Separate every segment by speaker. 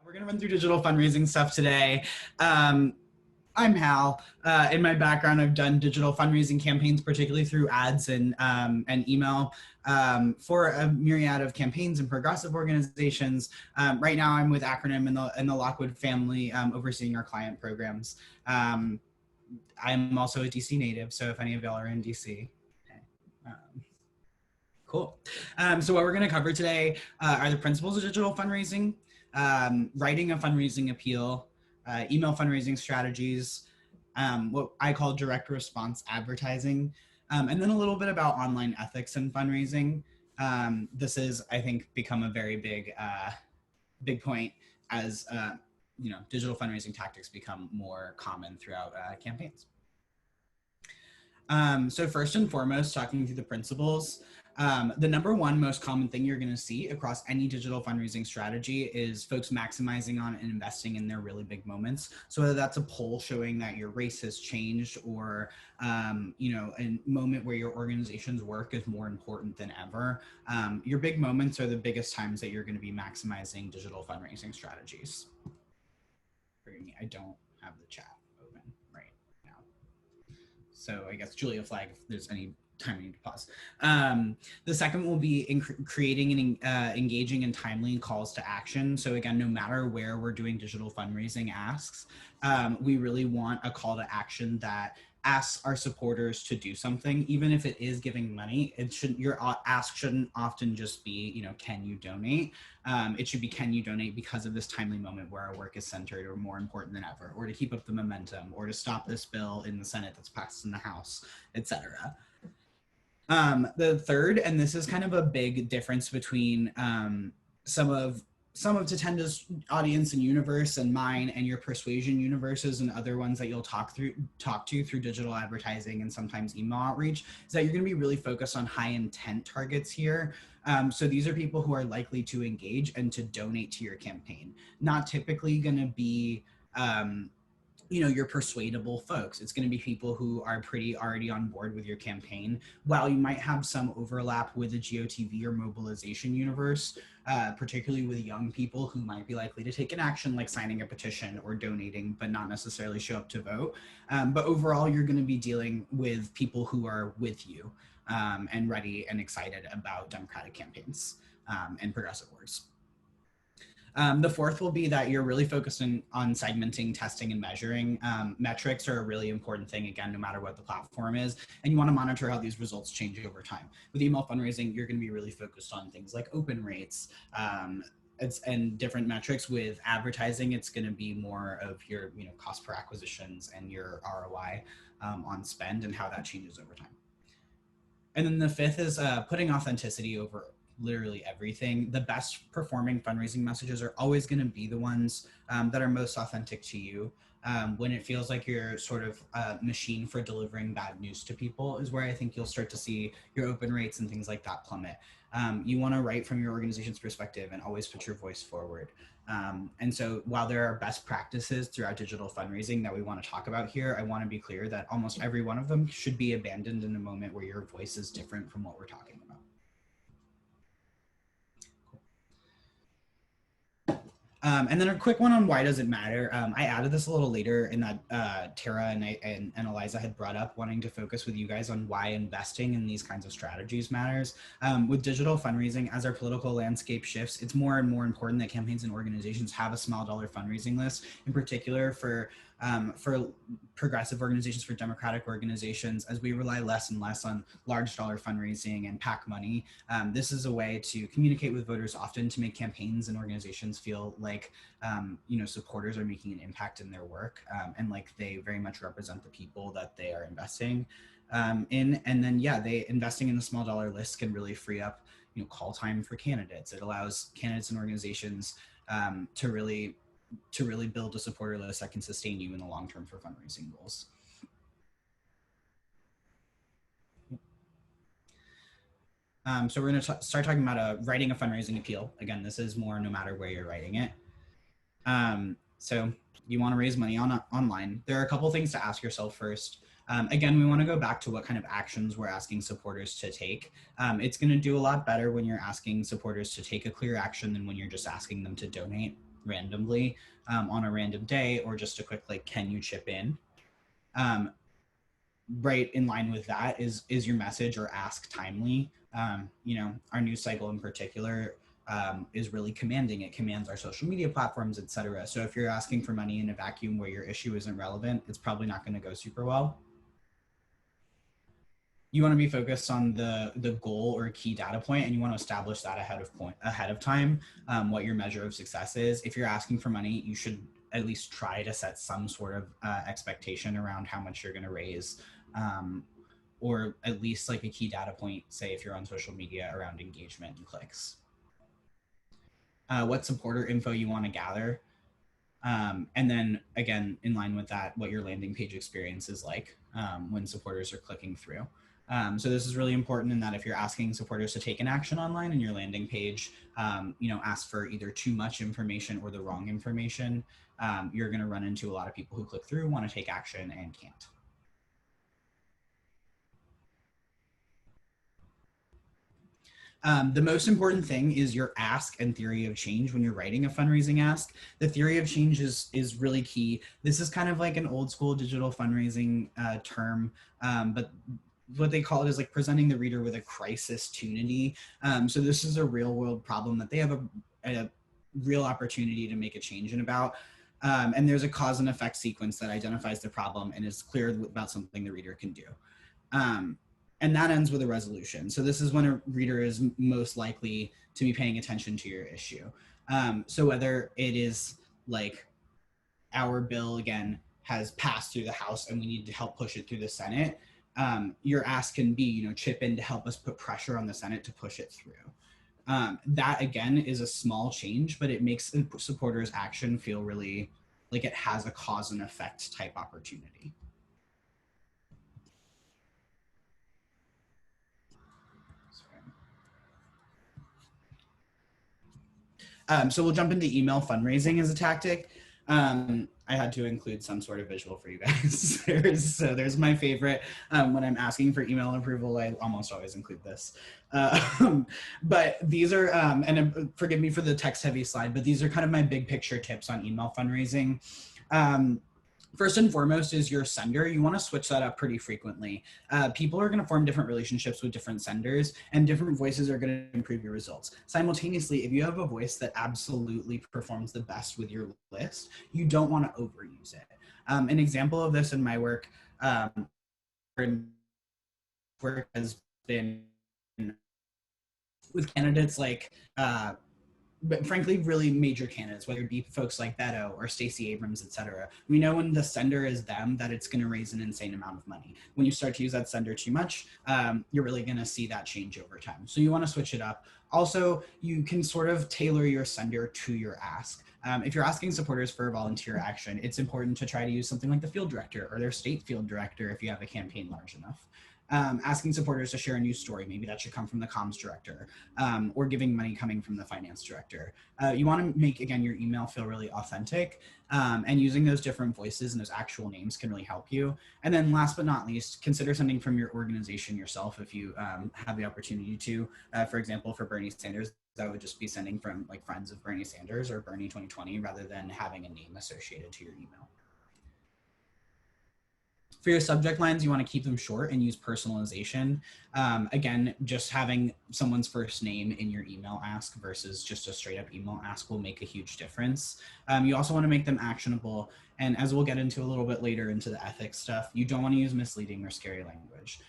Speaker 1: We're going to run through digital fundraising stuff today. I'm Hal. In my background, I've done digital fundraising campaigns, particularly through ads and email for a myriad of campaigns and progressive organizations. Right now, I'm with ACRONYM and the Lockwood family, overseeing our client programs. I'm also a DC native, so if any of y'all are in DC, cool. So what we're going to cover today are the principles of digital fundraising, writing a fundraising appeal, email fundraising strategies, what I call direct response advertising, and then a little bit about online ethics and fundraising. This has, I think, become a very big point as digital fundraising tactics become more common throughout campaigns. So first and foremost, talking through the principles, the number one most common thing you're going to see across any digital fundraising strategy is folks maximizing on and investing in their really big moments. So whether that's a poll showing that your race has changed or, a moment where your organization's work is more important than ever, your big moments are the biggest times that you're going to be maximizing digital fundraising strategies. Forgive me, I don't have the chat open right now. So I guess Julia flag if there's any time we need to pause. The second will be creating and engaging in timely calls to action. So again, no matter where we're doing digital fundraising asks, we really want a call to action that asks our supporters to do something, even if it is giving money. Your ask shouldn't often just be, can you donate? It should be, can you donate because of this timely moment where our work is centered or more important than ever, or to keep up the momentum, or to stop this bill in the Senate that's passed in the House, etc. The third, and this is kind of a big difference between some of Tatenda's audience and universe and mine and your persuasion universes and other ones that you'll talk to through digital advertising and sometimes email outreach, is that you're going to be really focused on high intent targets here. So these are people who are likely to engage and to donate to your campaign, not typically going to be your persuadable folks. It's going to be people who are pretty already on board with your campaign. While you might have some overlap with the GOTV or mobilization universe, particularly with young people who might be likely to take an action like signing a petition or donating, but not necessarily show up to vote. But overall, you're going to be dealing with people who are with you and ready and excited about democratic campaigns and progressive wars. The fourth will be that you're really focusing on segmenting, testing, and measuring. Metrics are a really important thing, again, no matter what the platform is, and you want to monitor how these results change over time. With email fundraising, you're going to be really focused on things like open rates and different metrics. With advertising, it's going to be more of your cost per acquisitions and your ROI on spend and how that changes over time. And then the fifth is putting authenticity over literally everything. The best performing fundraising messages are always going to be the ones that are most authentic to you. When it feels like you're sort of a machine for delivering bad news to people is where I think you'll start to see your open rates and things like that plummet. You want to write from your organization's perspective and always put your voice forward. And so while there are best practices throughout digital fundraising that we want to talk about here, I want to be clear that almost every one of them should be abandoned in a moment where your voice is different from what we're talking about. And then a quick one on why does it matter. I added this a little later in that Tara and Eliza had brought up, wanting to focus with you guys on why investing in these kinds of strategies matters. With digital fundraising, as our political landscape shifts, it's more and more important that campaigns and organizations have a small dollar fundraising list, in particular for progressive organizations, for democratic organizations, as we rely less and less on large dollar fundraising and PAC money. This is a way to communicate with voters often, to make campaigns and organizations feel like, supporters are making an impact in their work and like they very much represent the people that they are investing in. And then, investing in the small dollar list can really free up, call time for candidates. It allows candidates and organizations to really build a supporter list that can sustain you in the long term for fundraising goals. So we're going to start talking about writing a fundraising appeal. Again, this is more no matter where you're writing it. So you want to raise money online. There are a couple things to ask yourself first. Again, we want to go back to what kind of actions we're asking supporters to take. It's going to do a lot better when you're asking supporters to take a clear action than when you're just asking them to donate. randomly on a random day, or just a quick like, can you chip in? Right in line with that is your message or ask timely. Our news cycle in particular is really commanding. It commands our social media platforms, etc. So if you're asking for money in a vacuum where your issue isn't relevant, it's probably not going to go super well. You want to be focused on the goal or key data point, and you want to establish that ahead of time, what your measure of success is. If you're asking for money, you should at least try to set some sort of expectation around how much you're going to raise, or at least like a key data point, say if you're on social media, around engagement and clicks. What supporter info you want to gather. And then again, in line with that, what your landing page experience is like when supporters are clicking through. So this is really important in that if you're asking supporters to take an action online in your landing page, ask for either too much information or the wrong information, you're going to run into a lot of people who click through, want to take action, and can't. The most important thing is your ask and theory of change when you're writing a fundraising ask. The theory of change is really key. This is kind of like an old school digital fundraising term, but what they call it is like presenting the reader with a crisis tunity. So this is a real world problem that they have a real opportunity to make a change in about. And there's a cause and effect sequence that identifies the problem and is clear about something the reader can do. And that ends with a resolution. So this is when a reader is most likely to be paying attention to your issue. So whether it is like our bill, again, has passed through the House and we need to help push it through the Senate, your ask can be, chip in to help us put pressure on the Senate to push it through. That, again, is a small change, but it makes the supporters' action feel really like it has a cause and effect type opportunity. So we'll jump into email fundraising as a tactic. I had to include some sort of visual for you guys. There's my favorite. When I'm asking for email approval, I almost always include this. But these are, and forgive me for the text heavy slide, but these are kind of my big picture tips on email fundraising. First and foremost is your sender. You want to switch that up pretty frequently. People are going to form different relationships with different senders, and different voices are going to improve your results. Simultaneously, if you have a voice that absolutely performs the best with your list, you don't want to overuse it. An example of this in my work, has been with candidates like but frankly, really major candidates, whether it be folks like Beto or Stacey Abrams, et cetera. We know when the sender is them that it's going to raise an insane amount of money. When you start to use that sender too much, you're really going to see that change over time. So you want to switch it up. Also, you can sort of tailor your sender to your ask. If you're asking supporters for a volunteer action, it's important to try to use something like the field director or their state field director if you have a campaign large enough. Asking supporters to share a news story, maybe that should come from the comms director, or giving money coming from the finance director. You want to make, again, your email feel really authentic, and using those different voices and those actual names can really help you. And then last but not least, consider sending from your organization yourself if you have the opportunity to. For example, for Bernie Sanders, that would just be sending from like friends of Bernie Sanders or Bernie 2020 rather than having a name associated to your email. For your subject lines, you want to keep them short and use personalization. Again, just having someone's first name in your email ask versus just a straight up email ask will make a huge difference. You also want to make them actionable. And as we'll get into a little bit later into the ethics stuff, you don't want to use misleading or scary language.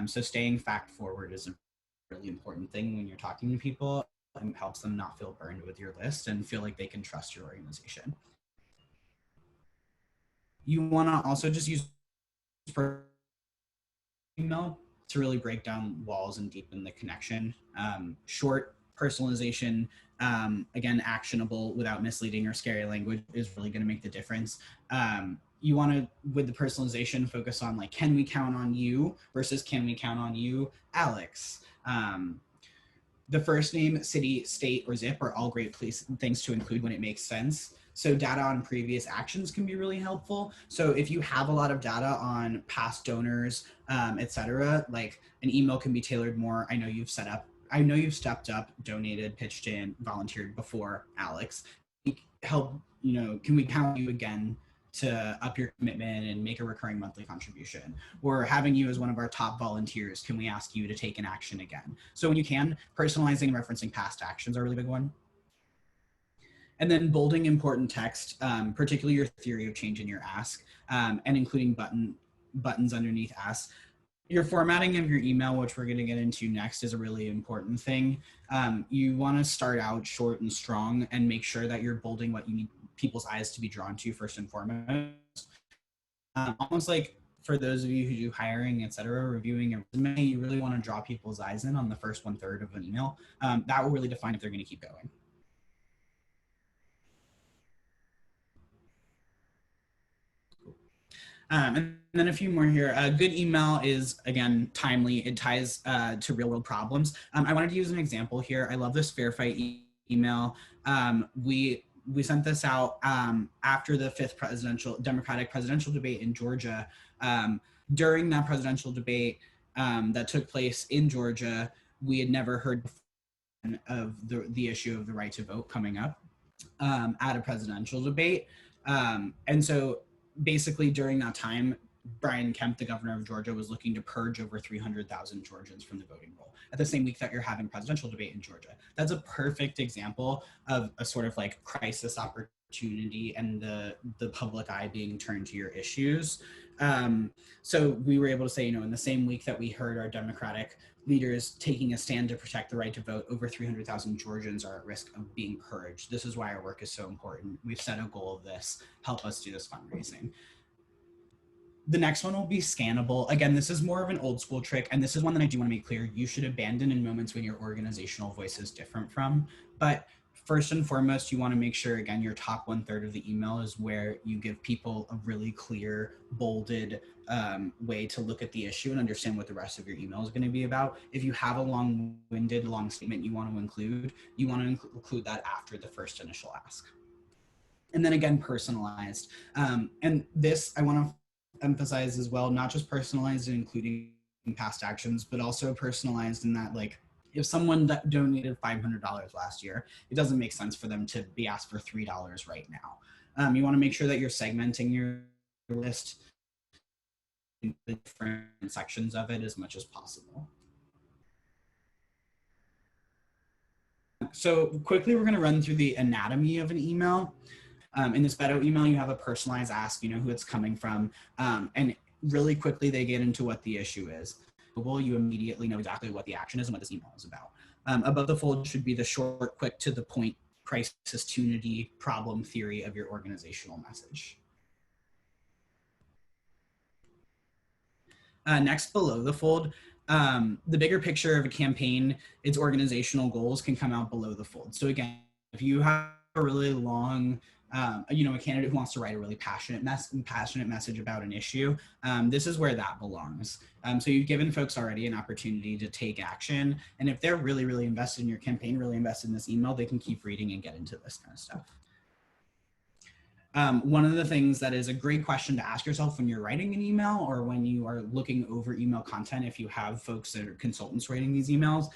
Speaker 1: So staying fact forward is a really important thing when you're talking to people, and helps them not feel burned with your list and feel like they can trust your organization. You want to also just use email to really break down walls and deepen the connection. Short personalization, again, actionable without misleading or scary language is really going to make the difference. You want to, with the personalization, focus on like, can we count on you versus can we count on you, Alex? The first name, city, state, or zip are all great things to include when it makes sense. So data on previous actions can be really helpful. So if you have a lot of data on past donors, et cetera, like an email can be tailored more. I know you've stepped up, donated, pitched in, volunteered before, Alex. help, you know, can we count you again to up your commitment and make a recurring monthly contribution? Or having you as one of our top volunteers, can we ask you to take an action again? So when you can, personalizing and referencing past actions are a really big one. And then bolding important text, particularly your theory of change in your ask, and including buttons underneath ask. Your formatting of your email, which we're going to get into next, is a really important thing. You want to start out short and strong and make sure that you're bolding what you need people's eyes to be drawn to first and foremost. Almost like for those of you who do hiring, et cetera, reviewing a resume, you really want to draw people's eyes in on the first 1/3 of an email. That will really define if they're going to keep going. And then a few more here. A good email is, again, timely. It ties to real world problems. I wanted to use an example here. I love this fair fight email. We sent this out after the 5th Democratic presidential debate in Georgia. During that presidential debate that took place in Georgia, we had never heard of the issue of the right to vote coming up at a presidential debate. And so basically during that time, Brian Kemp, the governor of Georgia, was looking to purge over 300,000 Georgians from the voting roll at the same week that you're having a presidential debate in Georgia. That's a perfect example of a sort of like crisis opportunity and the public eye being turned to your issues. So we were able to say, you know, in the same week that we heard our Democratic leaders taking a stand to protect the right to vote, over 300,000 Georgians are at risk of being purged. This is why our work is so important. We've set a goal of this. Help us do this fundraising. The next one will be scannable. Again, this is more of an old school trick, and this is one that I do want to make clear you should abandon in moments when your organizational voice is different from. But first and foremost, you want to make sure, again, your top 1/3 of the email is where you give people a really clear, bolded way to look at the issue and understand what the rest of your email is going to be about. If you have a long-winded, long statement you want to include, you want to include that after the first initial ask. And then again, personalized. And this, I want to emphasize as well, not just personalized and including past actions, but also personalized in that, like, if someone that donated $500 last year, it doesn't make sense for them to be asked for $3 right now. You want to make sure that you're segmenting your list in the different sections of it as much as possible. So quickly, we're going to run through the anatomy of an email. In this Beto email, you have a personalized ask, you know who it's coming from, and really quickly they get into what the issue is. You immediately know exactly what the action is and what this email is about. Above the fold should be the short, quick, to the point, crisis, tunity, problem theory of your organizational message. Next, below the fold, the bigger picture of a campaign, its organizational goals can come out below the fold. So again, if you have a really long, you know, a candidate who wants to write a really passionate message about an issue, this is where that belongs. So you've given folks already an opportunity to take action. And if they're really, really invested in your campaign, really invested in this email, they can keep reading and get into this kind of stuff. One of the things that is a great question to ask yourself when you're writing an email or when you are looking over email content, if you have folks that are consultants writing these emails,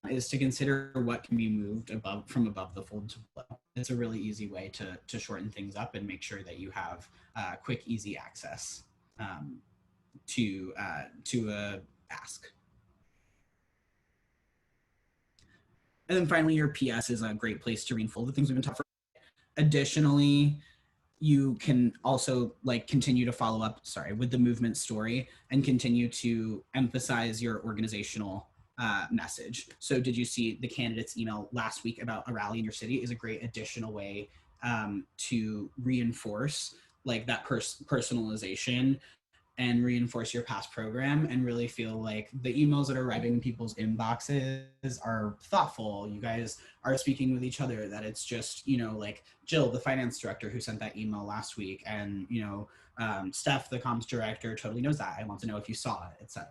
Speaker 1: is to consider what can be moved from above the fold to below. It's a really easy way to shorten things up and make sure that you have quick, easy access to a ask. And then finally, your PS is a great place to reinfold the things we've been talking about. Additionally, you can also like continue to follow up, with the movement story and continue to emphasize your organizational message. So did you see the candidate's email last week about a rally in your city is a great additional way to reinforce like that personalization and reinforce your past program and really feel like the emails that are arriving in people's inboxes are thoughtful. You guys are speaking with each other, that it's just, you know, like Jill, the finance director who sent that email last week, and, you know, Steph, the comms director, totally knows that. I want to know if you saw it, etc.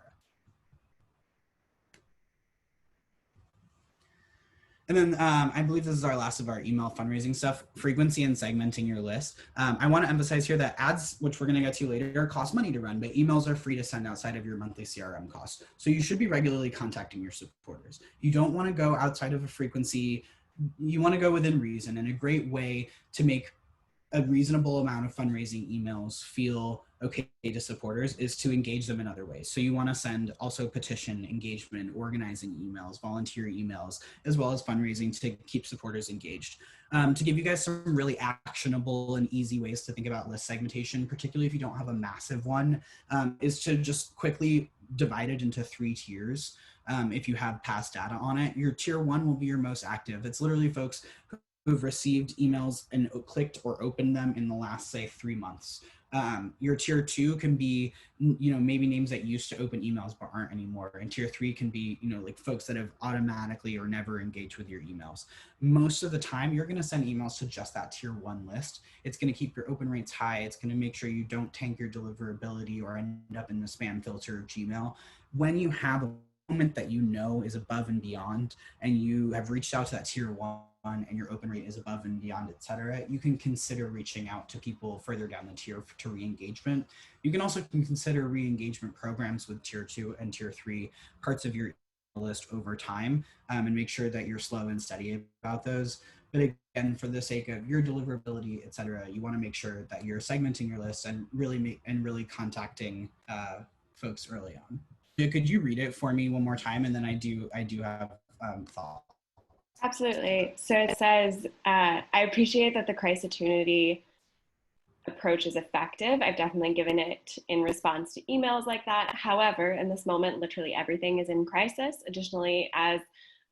Speaker 1: And then I believe this is our last of our email fundraising stuff, frequency and segmenting your list. I want to emphasize here that ads, which we're going to get to later, cost money to run, but emails are free to send outside of your monthly CRM costs. So you should be regularly contacting your supporters. You don't want to go outside of a frequency you want to go within reason, and a great way to make a reasonable amount of fundraising emails feel okay to supporters is to engage them in other ways. So you want to send also petition, engagement, organizing emails, volunteer emails, as well as fundraising to keep supporters engaged. To give you guys some really actionable and easy ways to think about list segmentation, particularly if you don't have a massive one, is to just quickly divide it into 3 tiers. If you have past data on it, your tier 1 will be your most active. It's literally folks who've received emails and clicked or opened them in the last, say, 3 months. Your tier 2 can be, maybe names that used to open emails but aren't anymore. And tier 3 can be, like folks that have automatically or never engaged with your emails. Most of the time, you're going to send emails to just that tier 1 list. It's going to keep your open rates high. It's going to make sure you don't tank your deliverability or end up in the spam filter of Gmail. When you have a moment that is above and beyond, and you have reached out to that tier 1 and your open rate is above and beyond, et cetera, you can consider reaching out to people further down the tier to re-engagement. You can also consider re-engagement programs with tier 2 and tier 3 parts of your list over time, and make sure that you're slow and steady about those. But again, for the sake of your deliverability, et cetera, you want to make sure that you're segmenting your list and really contacting folks early on. Could you read it for me one more time? And then I do have thoughts.
Speaker 2: Absolutely. So it says, I appreciate that the crisis-opportunity approach is effective. I've definitely given it in response to emails like that. However, in this moment, literally everything is in crisis. Additionally, as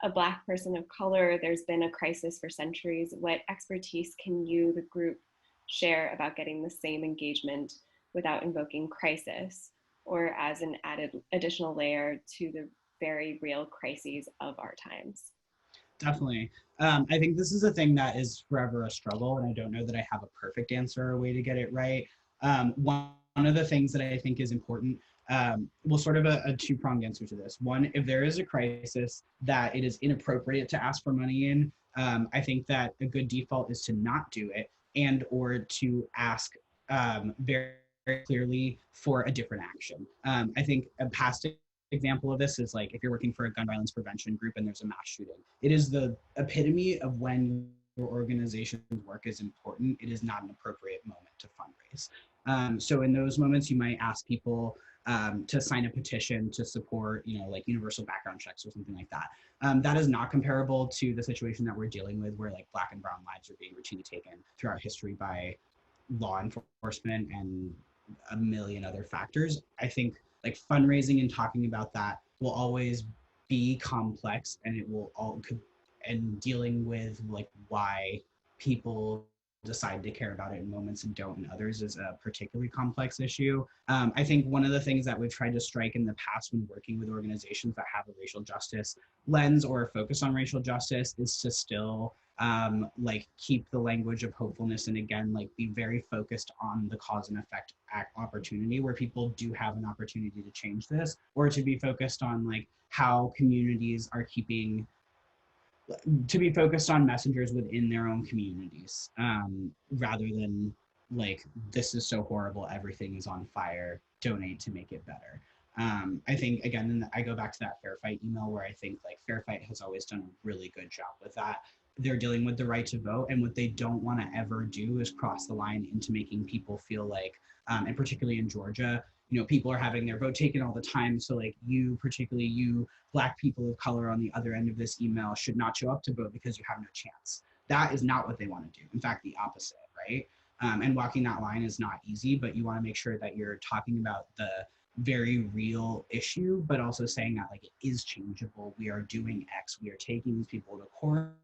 Speaker 2: a Black person of color, there's been a crisis for centuries. What expertise can you, the group, share about getting the same engagement without invoking crisis, or as an additional layer to the very real crises of our times?
Speaker 1: Definitely. I think this is a thing that is forever a struggle, and I don't know that I have a perfect answer or a way to get it right. One of the things that I think is important, sort of a two-pronged answer to this. One, if there is a crisis that it is inappropriate to ask for money in, I think that a good default is to not do it, and or to ask very, very clearly for a different action. I think a past example of this is like if you're working for a gun violence prevention group and there's a mass shooting. It is the epitome of when your organization's work is important. It is not an appropriate moment to fundraise. So in those moments, you might ask people to sign a petition to support, like universal background checks or something like that. That is not comparable to the situation that we're dealing with, where like Black and brown lives are being routinely taken throughout history by law enforcement and a million other factors. I think like fundraising and talking about that will always be complex, and it will and dealing with like why people decide to care about it in moments and don't in others is a particularly complex issue. I think one of the things that we've tried to strike in the past when working with organizations that have a racial justice lens or a focus on racial justice is to still like keep the language of hopefulness, and again, like be very focused on the cause and effect opportunity, where people do have an opportunity to change this, or to be focused on like how communities are to be focused on messengers within their own communities, rather than like, this is so horrible, everything is on fire, donate to make it better. I think, again, I go back to that Fair Fight email, where I think like Fair Fight has always done a really good job with that. They're dealing with the right to vote, and what they don't want to ever do is cross the line into making people feel like, and particularly in Georgia, people are having their vote taken all the time. So like particularly you Black people of color on the other end of this email, should not show up to vote because you have no chance. That is not what they want to do. In fact, the opposite, right? And walking that line is not easy, but you want to make sure that you're talking about the very real issue, but also saying that like it is changeable. We are doing X. We are taking these people to court,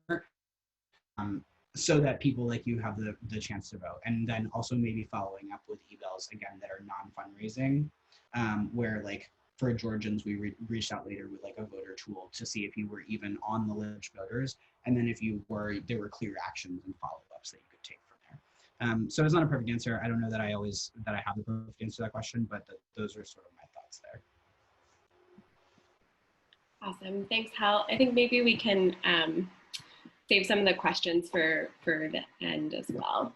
Speaker 1: so that people like you have the chance to vote. And then also maybe following up with emails, again, that are non-fundraising, where like for Georgians, we reached out later with like a voter tool to see if you were even on the list of voters. And then if you were, there were clear actions and follow-ups that you could take from there. So it's not a perfect answer. I don't know that I have the perfect answer to that question, but those are sort of my thoughts there.
Speaker 2: Awesome, thanks, Hal. I think maybe we can save some of the questions for the end as well.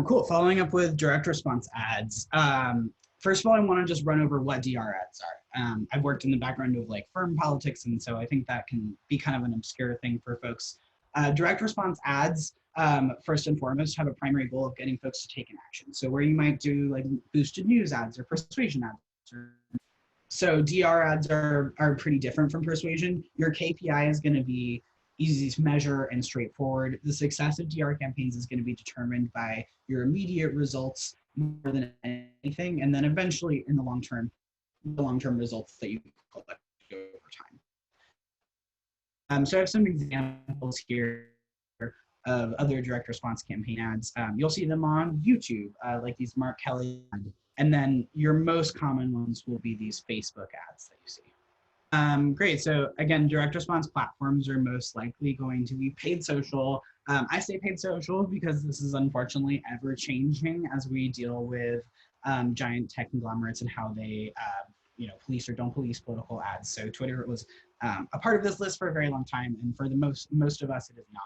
Speaker 1: Cool, following up with direct response ads. First of all, I want to just run over what DR ads are. I've worked in the background of like firm politics, and so I think that can be kind of an obscure thing for folks. Direct response ads, first and foremost, have a primary goal of getting folks to take an action. So where you might do like boosted news ads or persuasion ads. So DR ads are pretty different from persuasion. Your KPI is going to be easy to measure and straightforward. The success of DR campaigns is going to be determined by your immediate results more than anything, and then eventually in the long-term results that you collect over time. So I have some examples here of other direct response campaign ads. You'll see them on YouTube, like these Mark Kelly ads. And then your most common ones will be these Facebook ads that you see. Great, so again, direct response platforms are most likely going to be paid social. I say paid social because this is unfortunately ever changing as we deal with giant tech conglomerates and how they police or don't police political ads. So Twitter was a part of this list for a very long time, and for the most of us, it is not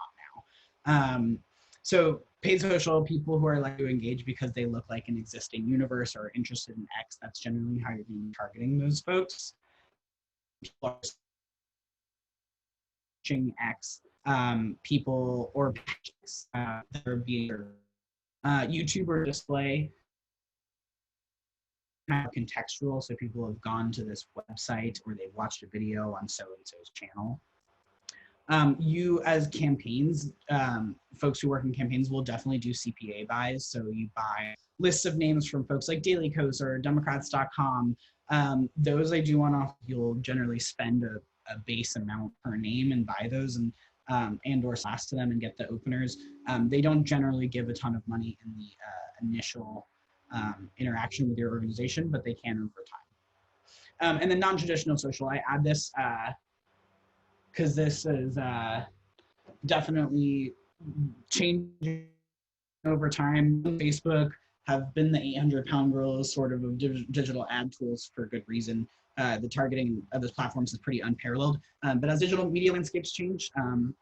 Speaker 1: now. So paid social, people who are likely to engage because they look like an existing universe or are interested in X, that's generally how you're going to be targeting those folks. People are searching X, people or pages that are being YouTube or display, kind of contextual, so people have gone to this website or they've watched a video on so-and-so's channel. You as campaigns, folks who work in campaigns will definitely do CPA buys. So you buy lists of names from folks like Daily Kos or Democrats.com. Those I do one-off, you'll generally spend a base amount per name and buy those and or slash to them and get the openers. They don't generally give a ton of money in the initial interaction with your organization, but they can over time. And then non-traditional social, I add this because this is definitely changing over time. Facebook have been the 800-pound gorillas sort of digital ad tools for good reason. The targeting of those platforms is pretty unparalleled. But as digital media landscapes change,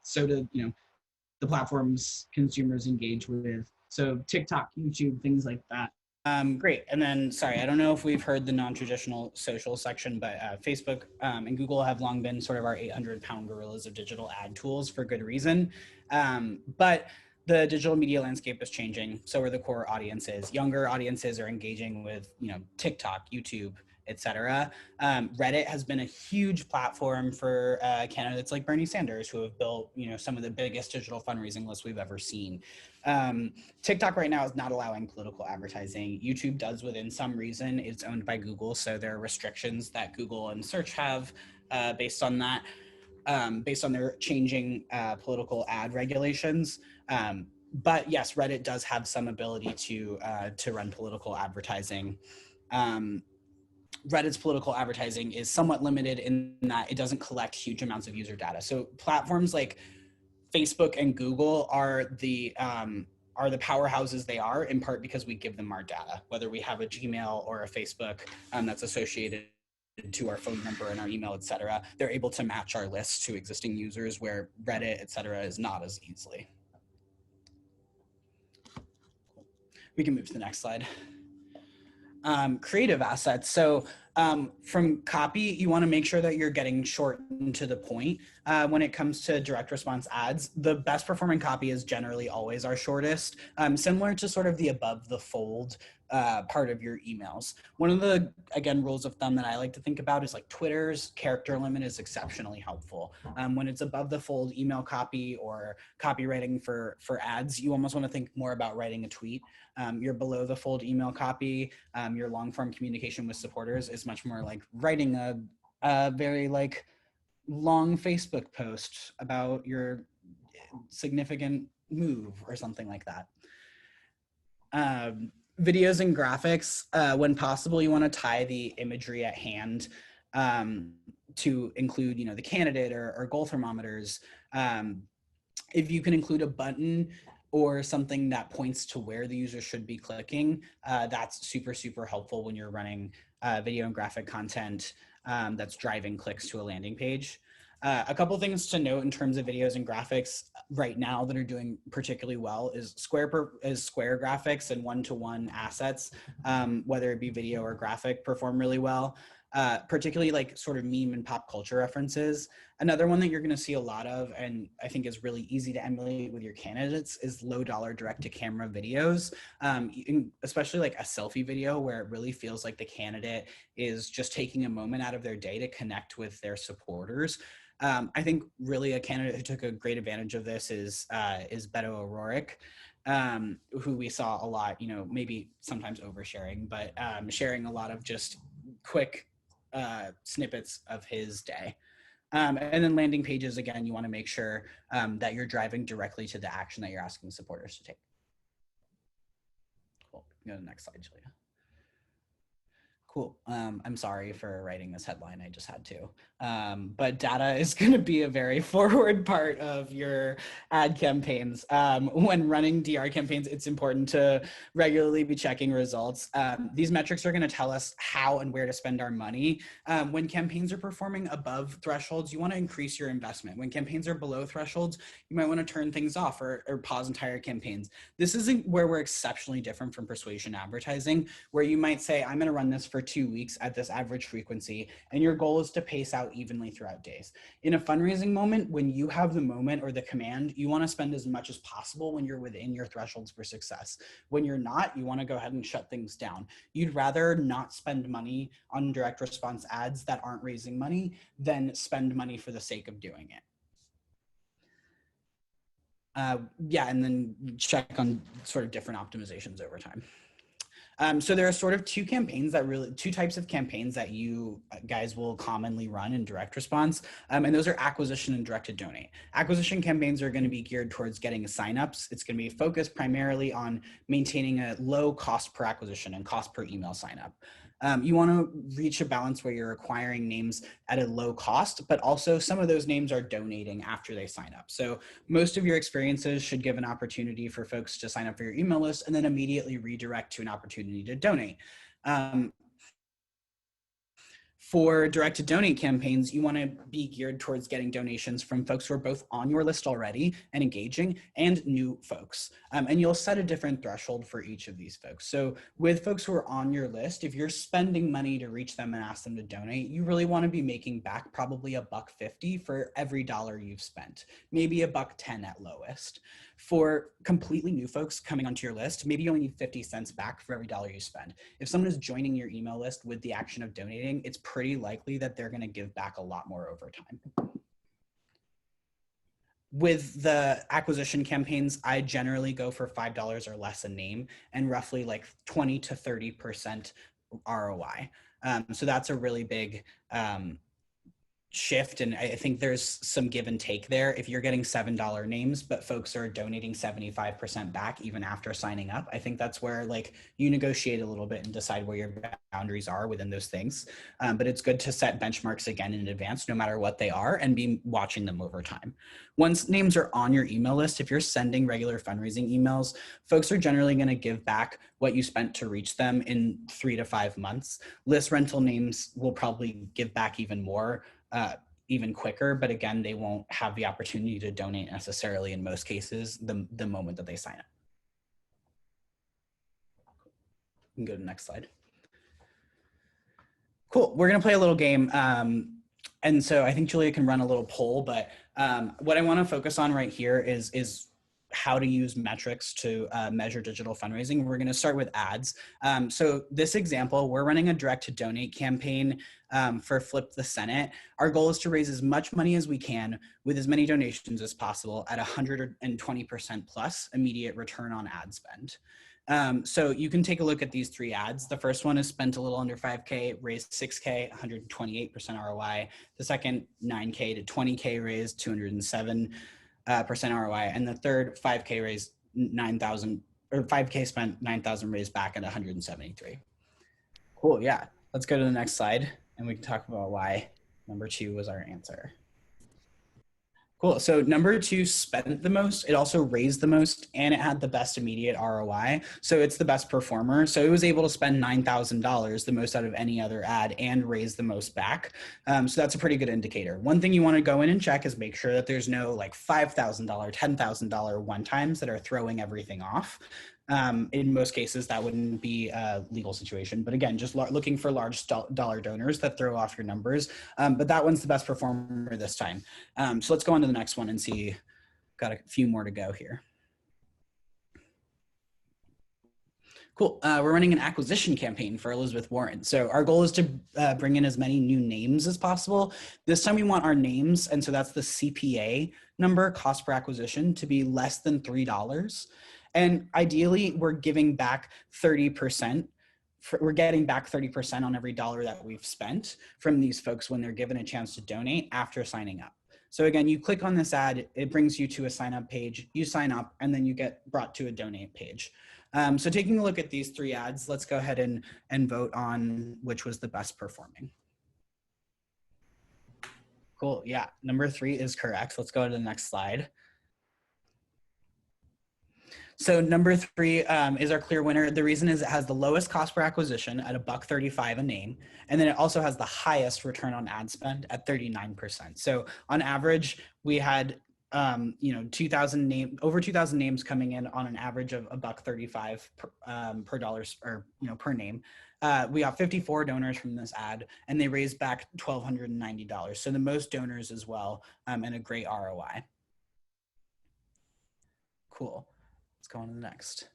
Speaker 1: so do the platforms consumers engage with. So TikTok, YouTube, things like that. Great. And then, sorry, I don't know if we've heard the non-traditional social section, but Facebook and Google have long been sort of our 800-pound gorillas of digital ad tools for good reason. But the digital media landscape is changing. So are the core audiences. Younger audiences are engaging with, TikTok, YouTube, etc. Reddit has been a huge platform for candidates like Bernie Sanders, who have built, some of the biggest digital fundraising lists we've ever seen. TikTok right now is not allowing political advertising. YouTube does within some reason. It's owned by Google, so there are restrictions that Google and search have based on that, based on their changing political ad regulations. But yes, Reddit does have some ability to run political advertising. Reddit's political advertising is somewhat limited in that it doesn't collect huge amounts of user data. So platforms like Facebook and Google are the powerhouses they are, in part because we give them our data, whether we have a Gmail or a Facebook that's associated to our phone number and our email, et cetera. They're able to match our lists to existing users, where Reddit, et cetera, is not as easily. We can move to the next slide. Creative assets. So from copy, you want to make sure that you're getting short and to the point. When it comes to direct response ads, the best performing copy is generally always our shortest, similar to sort of the above the fold part of your emails. One of the, again, rules of thumb that I like to think about is like Twitter's character limit is exceptionally helpful. When it's above the fold email copy or copywriting for ads, you almost want to think more about writing a tweet. Your below the fold email copy, your long form communication with supporters is much more like writing a very like long Facebook post about your significant move or something like that. Videos and graphics, when possible, you want to tie the imagery at hand to include, the candidate or goal thermometers. If you can include a button or something that points to where the user should be clicking, that's super, super helpful when you're running video and graphic content that's driving clicks to a landing page. A couple things to note in terms of videos and graphics right now that are doing particularly well is square graphics and one-to-one assets, whether it be video or graphic, perform really well. particularly like sort of meme and pop culture references. Another one that you're going to see a lot of, and I think is really easy to emulate with your candidates, is low dollar direct to camera videos, especially like a selfie video where it really feels like the candidate is just taking a moment out of their day to connect with their supporters. I think really a candidate who took a great advantage of this is Beto O'Rourke, who we saw a lot, maybe sometimes oversharing, but sharing a lot of just quick snippets of his day. And then landing pages, again, you want to make sure that you're driving directly to the action that you're asking supporters to take. Cool. Go to the next slide, Julia. Cool. I'm sorry for writing this headline. I just had to. But data is going to be a very forward part of your ad campaigns. When running DR campaigns, it's important to regularly be checking results. These metrics are going to tell us how and where to spend our money. When campaigns are performing above thresholds, you want to increase your investment. When campaigns are below thresholds, you might want to turn things off or pause entire campaigns. This isn't where we're exceptionally different from persuasion advertising, where you might say, I'm going to run this for 2 weeks at this average frequency, and your goal is to pace out evenly throughout days. In a fundraising moment, when you have the moment or the command, you want to spend as much as possible when you're within your thresholds for success. When you're not, you want to go ahead and shut things down. You'd rather not spend money on direct response ads that aren't raising money than spend money for the sake of doing it. Yeah, and then check on sort of different optimizations over time. So there are sort of two types of campaigns that you guys will commonly run in direct response, and those are acquisition and direct to donate. Acquisition campaigns are going to be geared towards getting signups. It's going to be focused primarily on maintaining a low cost per acquisition and cost per email signup. You want to reach a balance where you're acquiring names at a low cost, but also some of those names are donating after they sign up. So most of your experiences should give an opportunity for folks to sign up for your email list and then immediately redirect to an opportunity to donate. For direct to donate campaigns, you want to be geared towards getting donations from folks who are both on your list already and engaging and new folks. And you'll set a different threshold for each of these folks. So with folks who are on your list, if you're spending money to reach them and ask them to donate, you really want to be making back probably $1.50 for every dollar you've spent, maybe $1.10 at lowest. For completely new folks coming onto your list, maybe you only need 50 cents back for every dollar you spend. If someone is joining your email list with the action of donating, it's pretty likely that they're going to give back a lot more over time. With the acquisition campaigns, I generally go for $5 or less a name and roughly like 20 to 30% ROI. So that's a really big shift, and I think there's some give and take there. If you're getting $7 names but folks are donating 75% back even after signing up, I think that's where like you negotiate a little bit and decide where your boundaries are within those things. But it's good to set benchmarks again in advance, no matter what they are, and be watching them over time. Once names are on your email list, if you're sending regular fundraising emails, folks are generally going to give back what you spent to reach them in 3 to 5 months. List rental names will probably give back even more, even quicker, but again, they won't have the opportunity to donate necessarily in most cases the moment that they sign up. You can go to the next slide. Cool, we're gonna play a little game. And so I think Julia can run a little poll, but what I wanna focus on right here is how to use metrics to measure digital fundraising. We're going to start with ads. So this example, we're running a direct to donate campaign for Flip the Senate. Our goal is to raise as much money as we can with as many donations as possible at 120% plus immediate return on ad spend. So you can take a look at these three ads. The first one is spent a little under 5K, raised 6K, 128% ROI. The second, 9K to 20K raised, 207% ROI, and the third 5K raised 9,000, or 5K spent 9,000 raised back at 173. Cool, yeah. Let's go to the next slide and we can talk about why number 2 was our answer. Cool, so number 2 spent the most, it also raised the most, and it had the best immediate ROI. So it's the best performer. So it was able to spend $9,000, the most out of any other ad, and raise the most back. So that's a pretty good indicator. One thing you want to go in and check is make sure that there's no like $5,000, $10,000 one-times that are throwing everything off. In most cases, that wouldn't be a legal situation. But again, just looking for large dollar donors that throw off your numbers. But that one's the best performer this time. So let's go on to the next one and see. Got a few more to go here. Cool. We're running an acquisition campaign for Elizabeth Warren. So our goal is to bring in as many new names as possible. This time we want our names, and so that's the CPA number, cost per acquisition, to be less than $3. And ideally, we're giving back 30%. We're getting back 30% on every dollar that we've spent from these folks when they're given a chance to donate after signing up. So again, you click on this ad, it brings you to a sign up page, you sign up, and then you get brought to a donate page. So taking a look at these three ads, let's go ahead and vote on which was the best performing. Cool, yeah, number 3 is correct. Let's go to the next slide. So number 3 is our clear winner. The reason is it has the lowest cost per acquisition at $1.35 a name, and then it also has the highest return on ad spend at 39%. So on average, we had over 2,000 names coming in on an average of $1.35 per dollars, or per name. We got 54 donors from this ad, and they raised back $1,290. So the most donors as well, and a great ROI. Cool. Let's go on to the next.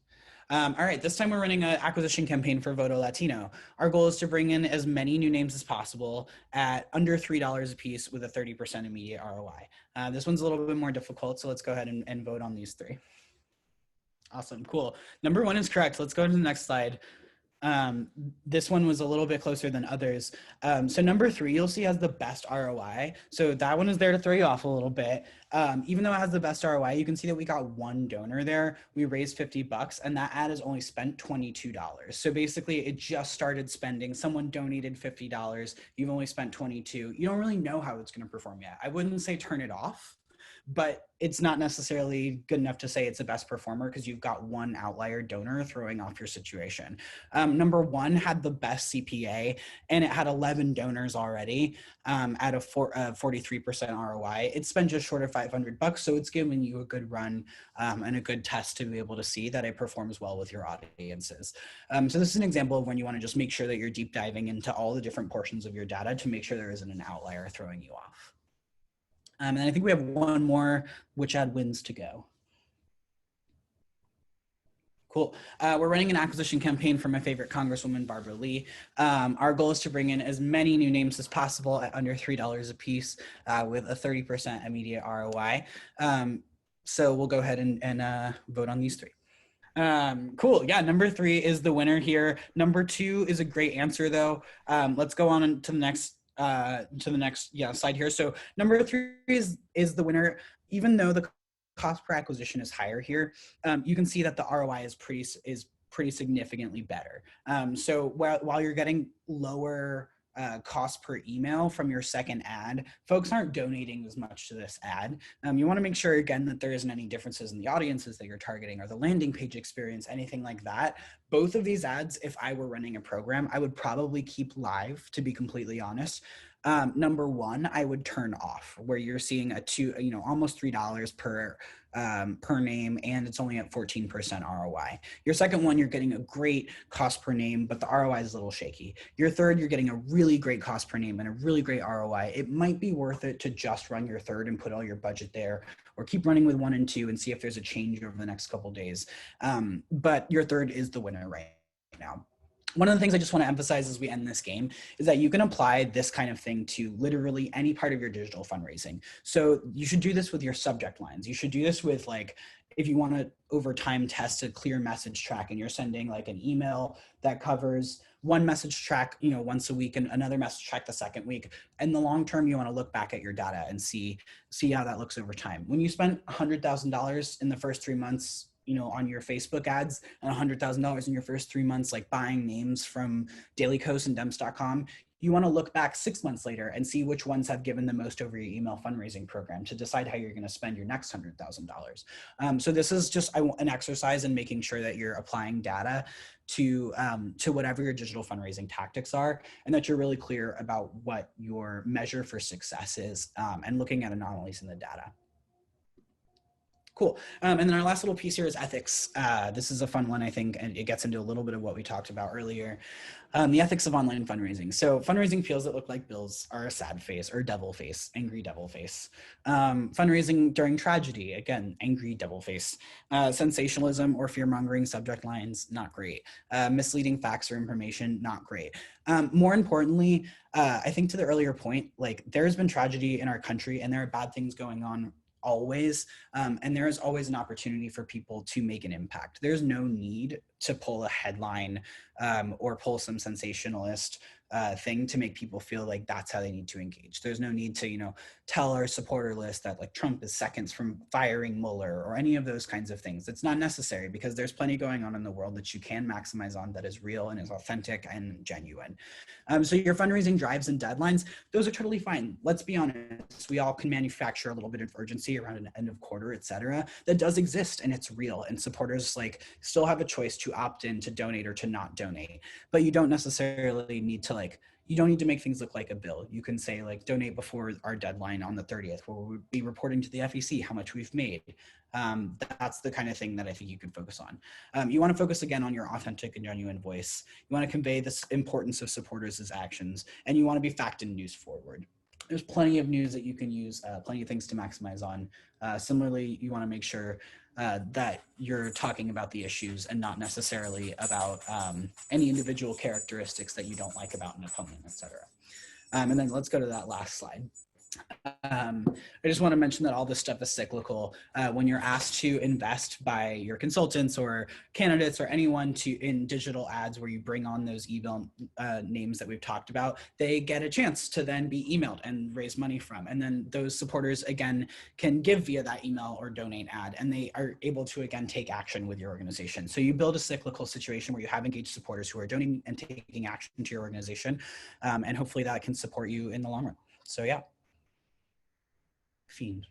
Speaker 1: All right, this time we're running an acquisition campaign for Voto Latino. Our goal is to bring in as many new names as possible at under $3 a piece with a 30% immediate ROI. This one's a little bit more difficult, so let's go ahead and vote on these 3. Awesome, cool. Number 1 is correct. Let's go to the next slide. This one was a little bit closer than others. So number 3, you'll see has the best ROI. So that one is there to throw you off a little bit. Even though it has the best ROI, you can see that we got 1 donor there. We raised $50 and that ad has only spent $22. So basically it just started spending. Someone donated $50. You've only spent $22. You don't really know how it's going to perform yet. I wouldn't say turn it off, but it's not necessarily good enough to say it's the best performer because you've got 1 outlier donor throwing off your situation. Number 1 had the best CPA, and it had 11 donors already at a 43% ROI. It spent just short of $500, so it's giving you a good run and a good test to be able to see that it performs well with your audiences. So this is an example of when you want to just make sure that you're deep diving into all the different portions of your data to make sure there isn't an outlier throwing you off. And I think we have 1 more, which ad wins to go. Cool. We're running an acquisition campaign for my favorite Congresswoman, Barbara Lee. Our goal is to bring in as many new names as possible at under $3 a piece with a 30% immediate ROI. So we'll go ahead and vote on these 3. Cool. Yeah, number 3 is the winner here. Number 2 is a great answer, though. Let's go on to the next slide here. So number 3 is the winner. Even though the cost per acquisition is higher here, you can see that the ROI is pretty significantly better. So while you're getting lower cost per email from your second ad, folks aren't donating as much to this ad. You want to make sure, again, that there isn't any differences in the audiences that you're targeting or the landing page experience, anything like that. Both of these ads, if I were running a program, I would probably keep live, to be completely honest. Number 1, I would turn off, where you're seeing almost $3 per name, and it's only at 14% ROI. Your second one, you're getting a great cost per name, but the ROI is a little shaky. Your third, you're getting a really great cost per name and a really great ROI. It might be worth it to just run your third and put all your budget there, or keep running with 1 and 2 and see if there's a change over the next couple days. But your third is the winner right now. One of the things I just want to emphasize as we end this game is that you can apply this kind of thing to literally any part of your digital fundraising. So you should do this with your subject lines. You should do this with, like, if you want to over time test a clear message track and you're sending like an email that covers one message track, once a week, and another message track the second week. In the long term, you want to look back at your data and see how that looks over time. When you spend $100,000 in the first 3 months, on your Facebook ads, and $100,000 in your first 3 months, like buying names from Daily Kos and Demps.com, you want to look back 6 months later and see which ones have given the most over your email fundraising program to decide how you're going to spend your next $100,000. So this is just an exercise in making sure that you're applying data to whatever your digital fundraising tactics are, and that you're really clear about what your measure for success is, and looking at anomalies in the data. Cool. And then our last little piece here is ethics. This is a fun one, I think, and it gets into a little bit of what we talked about earlier. The ethics of online fundraising. So fundraising feels that look like bills are a sad face or devil face, angry devil face. Fundraising during tragedy, again, angry devil face. Sensationalism or fear-mongering subject lines, not great. Misleading facts or information, not great. More importantly, I think to the earlier point, like there's been tragedy in our country and there are bad things going on always, and there is always an opportunity for people to make an impact. There's no need to pull a headline or pull some sensationalist thing to make people feel like that's how they need to engage. There's no need to, you know, tell our supporter list that like Trump is seconds from firing Mueller or any of those kinds of things. It's not necessary because there's plenty going on in the world that you can maximize on that is real and is authentic and genuine. So your fundraising drives and deadlines, those are totally fine. Let's be honest. We all can manufacture a little bit of urgency around an end of quarter, et cetera. That does exist and it's real. And supporters like still have a choice to opt in to donate or to not donate. But you don't necessarily need to you don't need to make things look like a bill. You can say like donate before our deadline on the 30th, where we'll be reporting to the FEC how much we've made. That's the kind of thing that I think you can focus on. You want to focus again on your authentic and genuine voice. You want to convey this importance of supporters as actions, and you want to be fact and news forward. There's plenty of news that you can use, plenty of things to maximize on. Similarly, you want to make sure that you're talking about the issues and not necessarily about any individual characteristics that you don't like about an opponent, et cetera. And then let's go to that last slide. I just want to mention that all this stuff is cyclical. When you're asked to invest by your consultants or candidates or anyone in digital ads where you bring on those email names that we've talked about, they get a chance to then be emailed and raise money from. And then those supporters, again, can give via that email or donate ad, and they are able to, again, take action with your organization. So you build a cyclical situation where you have engaged supporters who are donating and taking action to your organization. And hopefully that can support you in the long run. So yeah. Fiend.